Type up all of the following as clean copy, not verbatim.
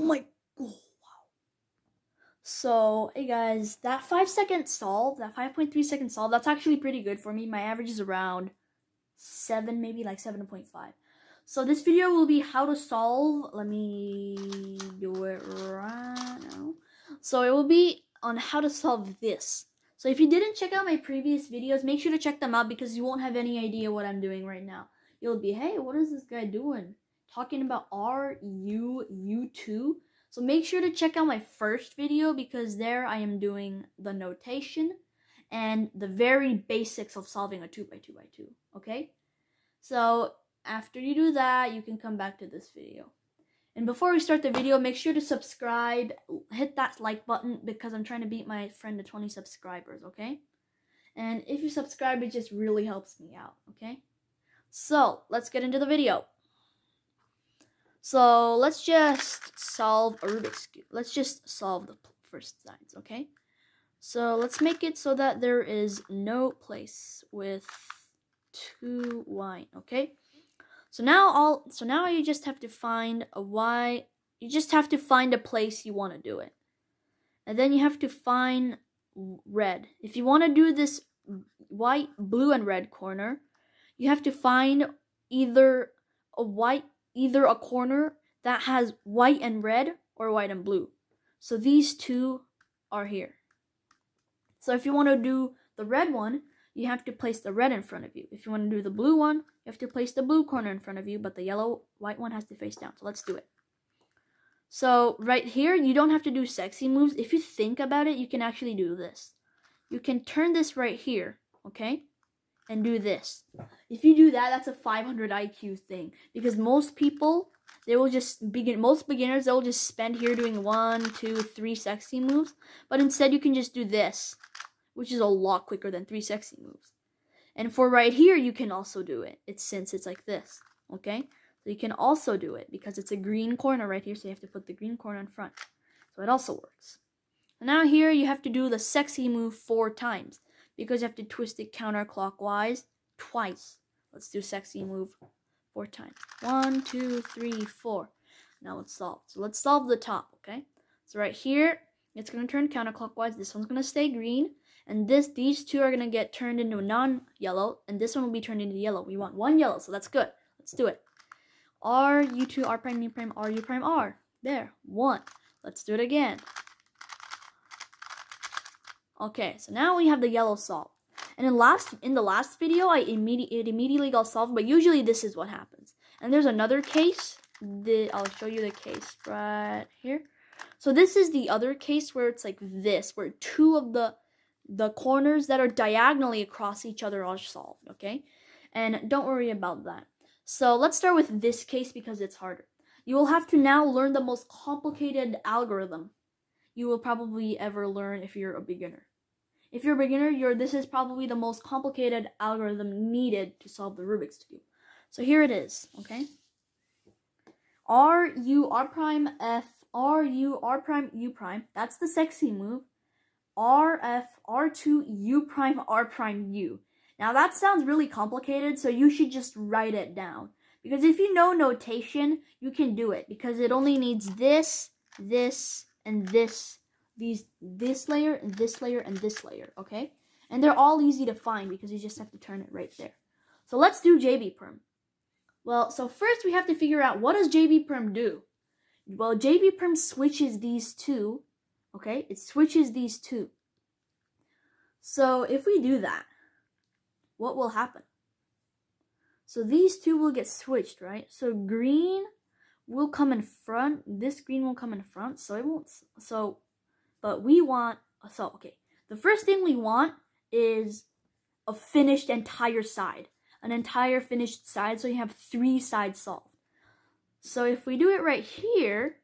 my god. So, hey guys, that 5-second solve, that 5.3-second solve, that's actually pretty good for me. My average is around 7, maybe like 7.5. So this video will be how to solve. Let me do it right now. So it will be on how to solve this. So if you didn't check out my previous videos, make sure to check them out because you won't have any idea what I'm doing right now. You'll be, hey, what is this guy doing? Talking about U2. So make sure to check out my first video because there I am doing the notation and the very basics of solving a 2x2x2, okay? So after you do that, you can come back to this video. And before we start the video, make sure to subscribe, hit that like button because I'm trying to beat my friend to 20 subscribers, okay? And if you subscribe, it just really helps me out, okay? So let's get into the video. So let's just solve a Rubik's Cube. Let's just solve the first sides, okay? So let's make it so that there is no place with 2y, okay? So now you just have to find a y. You just have to find a place you want to do it. And then you have to find red. If you want to do this white, blue, and red corner, you have to find either a corner that has white and red or white and blue. So these two are here. So if you want to do the red one, you have to place the red in front of you. If you want to do the blue one, you have to place the blue corner in front of you, but the white one has to face down. So let's do it. So right here, you don't have to do sexy moves. If you think about it, you can actually do this. You can turn this right here, okay? And do this. If you do that, that's a 500 IQ thing. Because most people, most beginners, they'll just spend here doing 1, 2, 3 sexy moves. But instead, you can just do this, which is a lot quicker than 3 sexy moves. And for right here, you can also do it. Since it's like this, okay? So you can also do it because it's a green corner right here, so you have to put the green corner in front. So it also works. And now here, you have to do the sexy move 4 times because you have to twist it counterclockwise twice. Let's do sexy move 4 times. 1, 2, 3, 4. Now let's solve. So let's solve the top, okay? So right here, it's going to turn counterclockwise. This one's going to stay green. And these two are going to get turned into non-yellow. And this one will be turned into yellow. We want 1 yellow, so that's good. Let's do it. R, U2, R prime, U prime, R, U prime, R. There, 1. Let's do it again. Okay, so now we have the yellow solved. And in the last video, it immediately got solved. But usually this is what happens. And there's another case. I'll show you the case right here. So this is the other case where it's like this, where 2 of the corners that are diagonally across each other are solved, okay? And don't worry about that. So let's start with this case because it's harder. You will have to now learn the most complicated algorithm you will probably ever learn if you're a beginner. If you're a beginner, this is probably the most complicated algorithm needed to solve the Rubik's Cube. So here it is, okay? R, U, R prime, F, R, U, R prime, U prime. That's the sexy move. R, F, R2, U prime, R prime, U. Now that sounds really complicated, so you should just write it down. Because if you know notation, you can do it. Because it only needs this, this, and this. This layer, and this layer, and this layer, okay? And they're all easy to find because you just have to turn it right there. So let's do JB Perm. Well, so first we have to figure out what does JB Perm do? Well, JB Perm switches these two, okay? It switches these two. So if we do that, what will happen? So these two will get switched, right? So green will come in front. This green will come in front. So it won't. But we want. So okay. The first thing we want is a finished entire side, an entire finished side. So you have 3 sides solved. So if we do it right here,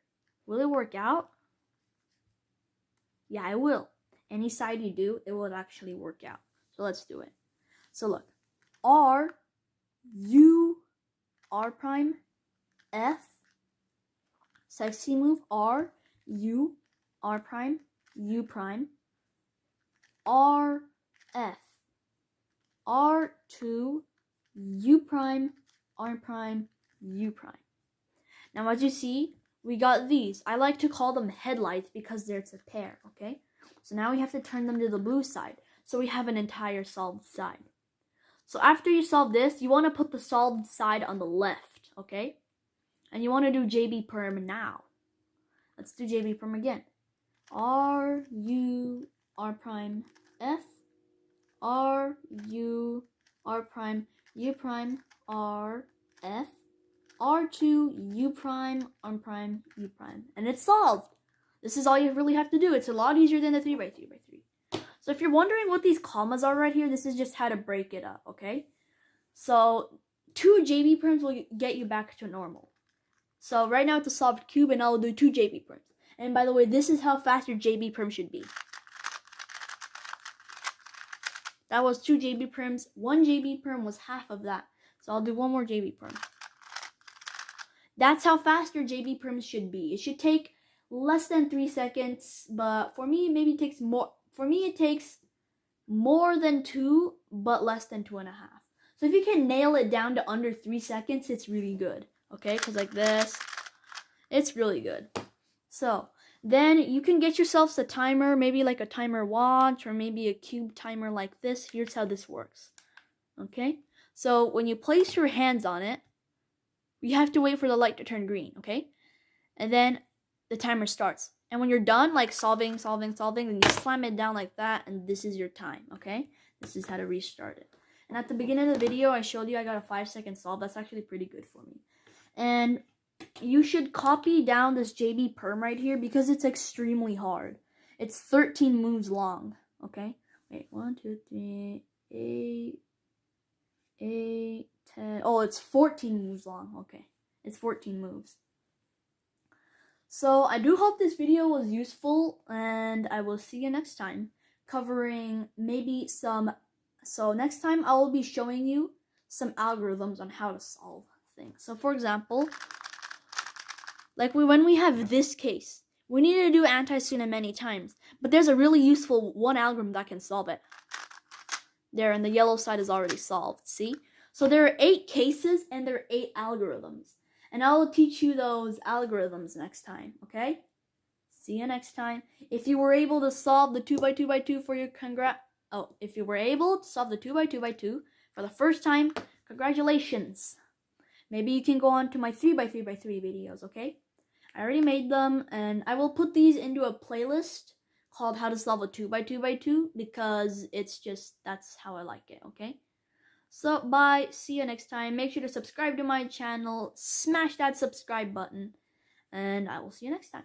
will it work out? Yeah, it will. Any side you do, it will actually work out. So let's do it. So look, R, U, R prime, F, sexy move, R, U, R prime, U prime, R, F, R2, U prime, R prime, U prime. Now as you see, we got these. I like to call them headlights because there's a pair, okay? So now we have to turn them to the blue side. So we have an entire solved side. So after you solve this, you want to put the solved side on the left, okay? And you want to do JB perm now. Let's do JB perm again. R, U, R prime, F, R, U, R prime, U prime, R, F, R2, U prime, R prime, U prime. And it's solved. This is all you really have to do. It's a lot easier than the 3x3x3. So if you're wondering what these commas are right here, this is just how to break it up, okay? So 2 JB perms will get you back to normal. So right now it's a solved cube, and now we'll do 2 JB perms. And by the way, this is how fast your JB perm should be. That was 2 JB perms. 1 JB perm was half of that. So I'll do 1 more JB perm. That's how fast your JB perms should be. It should take less than 3 seconds, but for me, maybe it takes more. For me, it takes more than 2, but less than 2.5. So if you can nail it down to under 3 seconds, it's really good. Okay, because like this, it's really good. So then you can get yourselves a timer, maybe like a timer watch or maybe a cube timer like this. Here's how this works. Okay, so when you place your hands on it, you have to wait for the light to turn green, okay? And then the timer starts. And when you're done, like solving, then you slam it down like that, and this is your time, okay? This is how to restart it. And at the beginning of the video, I showed you I got a 5-second solve. That's actually pretty good for me. And you should copy down this JB perm right here because it's extremely hard. It's 13 moves long, okay? Wait, 1, 2, 3, 8, 10. Oh, it's 14 moves long. Okay, it's 14 moves. So I do hope this video was useful, and I will see you next time covering maybe some. So next time I will be showing you some algorithms on how to solve things. So for example, like when we have this case, we need to do anti-SUNA many times, but there's a really useful one algorithm that can solve it. There, and the yellow side is already solved, see? So there are 8 cases and there are 8 algorithms. And I will teach you those algorithms next time, okay? See you next time. If you were able to solve the 2x2x2 for your if you were able to solve the 2x2x2 for the first time, congratulations. Maybe you can go on to my 3x3x3 videos, okay? I already made them, and I will put these into a playlist called How to Solve a 2x2x2 because it's just, that's how I like it, okay? So, bye. See you next time. Make sure to subscribe to my channel. Smash that subscribe button. And I will see you next time.